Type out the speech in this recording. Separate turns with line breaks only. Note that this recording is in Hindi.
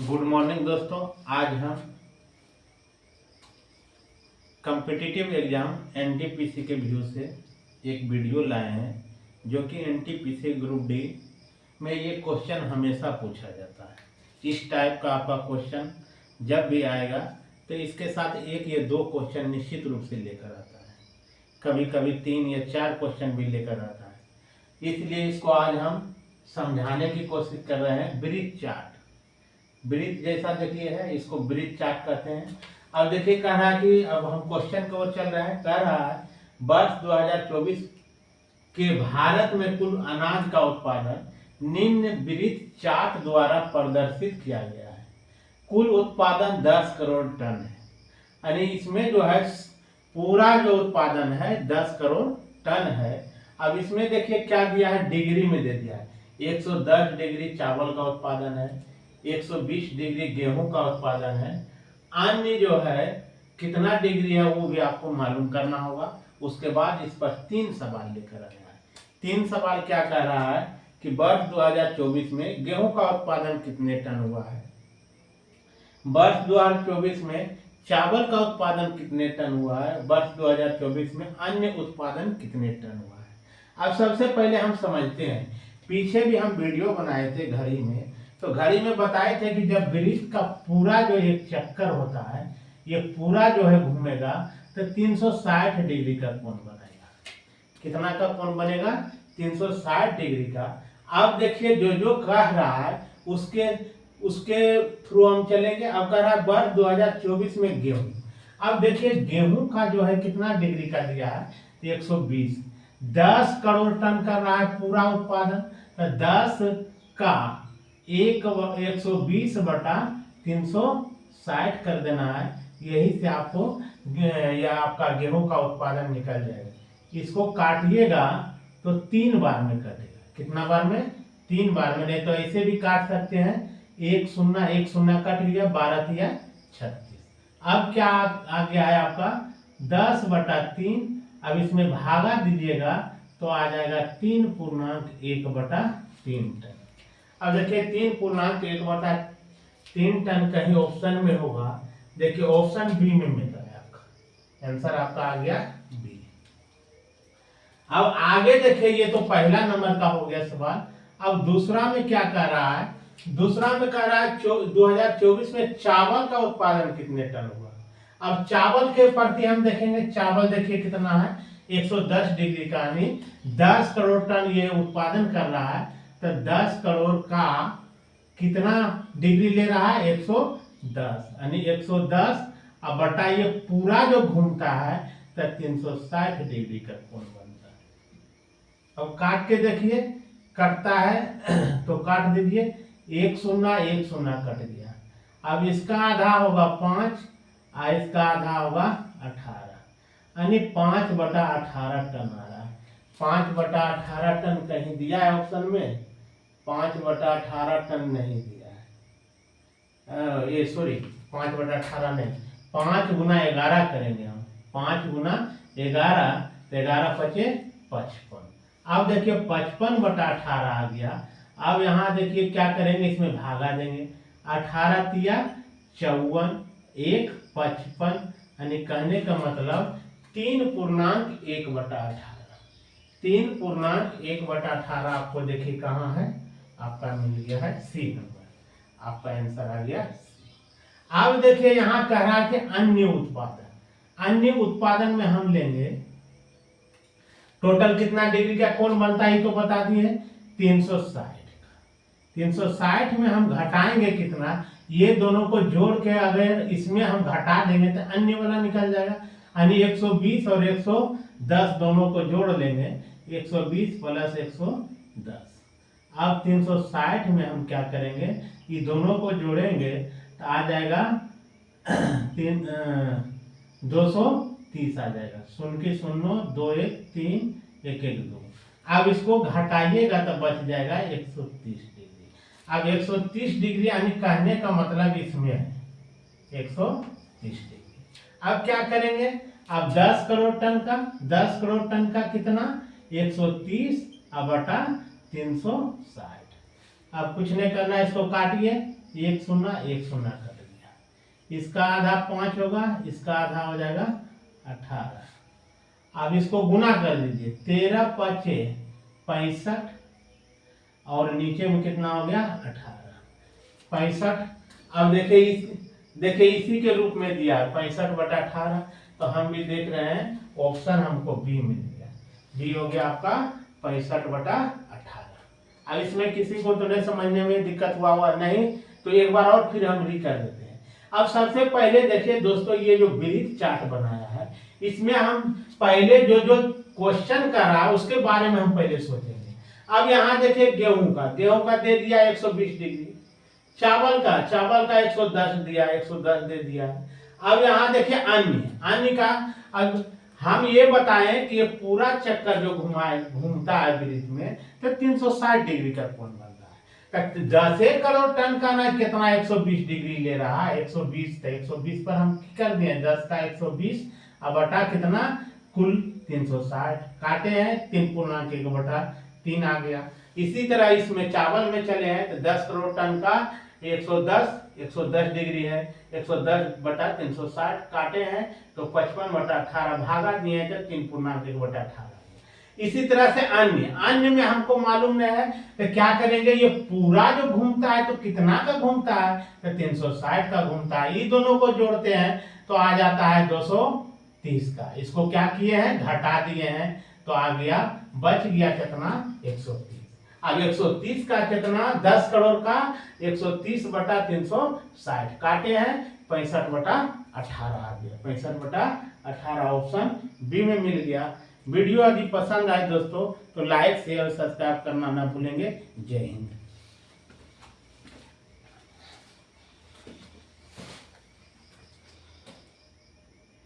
गुड मॉर्निंग दोस्तों। आज हम कॉम्पिटिटिव एग्जाम एनटीपीसी के व्यू से एक वीडियो लाए हैं जो कि एनटीपीसी ग्रुप डी में ये क्वेश्चन हमेशा पूछा जाता है। इस टाइप का आपका क्वेश्चन जब भी आएगा तो इसके साथ एक या दो क्वेश्चन निश्चित रूप से लेकर आता है, कभी कभी 3 या 4 क्वेश्चन भी लेकर आता है। इसलिए इसको आज हम समझाने की कोशिश कर रहे हैं। ब्रिज चार्ट, ब्रिज जैसा देखिए है, इसको ब्रिज चार्ट कहते हैं। अब देखिए कह रहा है कि अब हम क्वेश्चन की ओर चल रहे हैं। कह रहा है वर्ष 2024 के भारत में कुल अनाज का उत्पादन निम्न ब्रिज चार्ट द्वारा प्रदर्शित किया गया है। कुल उत्पादन 10 करोड़ टन है। यानी इसमें जो है पूरा जो उत्पादन है 10 करोड़ टन है। अब इसमें देखिए क्या दिया है, डिग्री में दे दिया है। 110 डिग्री चावल का उत्पादन है, 120 डिग्री गेहूं का उत्पादन है। अन्य जो है कितना डिग्री है वो भी आपको मालूम करना होगा। उसके बाद इस पर 3 सवाल लेकर आना है। 3 सवाल क्या कह रहा है कि वर्ष 2024 में गेहूं का उत्पादन कितने टन हुआ है, वर्ष 2024 में चावल का उत्पादन कितने टन हुआ है, वर्ष 2024 में अन्य उत्पादन कितने टन हुआ है। अब सबसे पहले हम समझते हैं, पीछे भी हम वीडियो बनाए थे घड़ी में, तो घड़ी में बताए थे कि जब ब्रिज का पूरा जो एक चक्कर होता है, ये पूरा जो है घूमेगा तो 360 डिग्री का कोण बनेगा। कितना का कोण बनेगा, 360 डिग्री का। अब देखिए जो जो कह रहा है उसके थ्रू हम चलेंगे। अब कह रहा है वर्ष 2024 में गेहूं। अब देखिए गेहूं का जो है कितना डिग्री का दिया है, 120। 10 करोड़ टन कर रहा है पूरा उत्पादन, तो 10 का 120 बटा 360 कर देना है। यही से आपको या आपका गेहूं का उत्पादन निकल जाएगा। इसको काटिएगा तो 3 बार में कटेगा। कितना बार में, 3 बार में। नहीं तो ऐसे भी काट सकते हैं, 1 शून्य 1 शून्य कट लिया, 12 तिया 36। अब क्या आ गया है आपका 10 बटा 3। अब इसमें भागा दीजिएगा तो आ जाएगा 3.1 बटा 3 टन। अब देखिए 3.1 बटा 3 टन कहीं ऑप्शन में होगा। देखिए ऑप्शन बी में मिल रहा है, आपका आंसर आपका आ गया बी। अब आगे देखिए, ये तो पहला नंबर का हो गया सवाल। अब दूसरा में क्या कह रहा है, दूसरा में कह रहा है 2024 में चावल का उत्पादन कितने टन हुआ। अब चावल के प्रति हम देखेंगे, चावल देखिए कितना है, 110 डिग्री का, यानी 10 करोड़ टन ये उत्पादन कर रहा है। तो 10 करोड़ का कितना डिग्री ले रहा है, 110, यानी 110 अब बटा ये पूरा जो घूमता है तो 360 डिग्री का कोण बनता है। अब काट के देखिए, कटता है तो काट दीजिए, 1 शून्य 1 शून्य कट गया। अब इसका आधा होगा 5 और इसका आधा होगा 18, यानी 5 बटा 18 टन आ रहा है। 5 बटा 18 टन कहीं दिया है ऑप्शन में, 5 बटा 18 टन नहीं दिया है। ये सॉरी 5 बटा 18 नहीं, 5 गुना 11 करेंगे हम। 5 गुना 11 तो 11 पचे 55। अब देखिए 55 बटा 18 आ गया। अब यहाँ देखिए क्या करेंगे, इसमें भागा देंगे, 18 तिया 54, 1 55, यानी कहने का मतलब 3.1 बटा 18। 3.1 बटा 18 आपको देखिए कहाँ है, आपका मिल गया है सी नंबर, आपका आंसर आ गया सी। अब देखिए यहाँ कह रहा है कि अन्य उत्पादन, अन्य उत्पादन में हम लेंगे टोटल कितना डिग्री का कोण बनता है, तो बता दिए 360। 360 में हम घटाएंगे कितना, ये दोनों को जोड़ के अगर इसमें हम घटा देंगे तो अन्य वाला निकल जाएगा, यानी 120 और 110 दोनों को जोड़ लेंगे, 120 प्लस 110। अब 360 में हम क्या करेंगे, ये दोनों को जोड़ेंगे तो आ जाएगा 230 आ जाएगा। 0 के 0 2 1 3 1 1 2। अब इसको घटाइएगा तो बच जाएगा 130 डिग्री। अब 130 डिग्री यानी कहने का मतलब इसमें है 130 डिग्री। अब क्या करेंगे, अब 10 करोड़ टन का, 10 करोड़ टन का कितना, 130 बटा 360। अब कुछ नहीं करना, इसको काटिए, एक शून्य कट गया। इसका आधा 5 होगा, इसका आधा हो जाएगा 18। अब इसको गुना कर दीजिए, 13 पचे 65 और नीचे में कितना हो गया 18 65। अब देखिए इसी के रूप में दिया 65/18, तो हम भी देख रहे हैं ऑप्शन हमको बी मिल गया। बी हो गया आपका 65/18। अब इसमें किसी को तो नहीं समझने में दिक्कत हुआ नहीं, तो एक बार और फिर हम री कर देते हैं। अब सबसे पहले देखिए दोस्तों, ये जो वृत्त चार्ट बनाया है, इसमें हम पहले जो क्वेश्चन कर रहा है उसके बारे में हम पहले सोचेंगे। अब यहाँ देखिए गेहूं का दे दिया 120 डिग्री, चावल का 110 दिया, 110 दे दिया। अब यहाँ देखिए अन्य का, अब हम ये बताएं कि ये पूरा चक्कर जो घूमता है वृत्त में, तो 360 डिग्री का कोण बनता है। 10 करोड़ टन का ना कितना 120 डिग्री ले रहा है, 120 था, 120 पर हम कर दिए 10 का 120, अब बटा कितना कुल 360, काटे हैं 3.1/3 आ गया। इसी तरह इसमें चावल में चले हैं तो 10 करोड़ टन का 110 डिग्री है, 110/360 काटे हैं तो 55/18 भागा दिए हैं तो 3.1/18। इसी तरह से अन्य में हमको मालूम नहीं है, तो क्या करेंगे, ये पूरा जो घूमता है तो कितना का घूमता है, तो 360 का घूमता है। ये दोनों को जोड़ते हैं तो आ जाता है 230 का। इसको क्या किए हैं, घटा दिए हैं, तो आ गया, बच गया कितना 130। अब 130 का कितना, 10 करोड़ का 130/360 काटे हैं 65/18 आ गया, 65/18 ऑप्शन बी में मिल गया। वीडियो यदि पसंद आए दोस्तों तो लाइक शेयर सब्सक्राइब करना ना भूलेंगे। जय हिंद।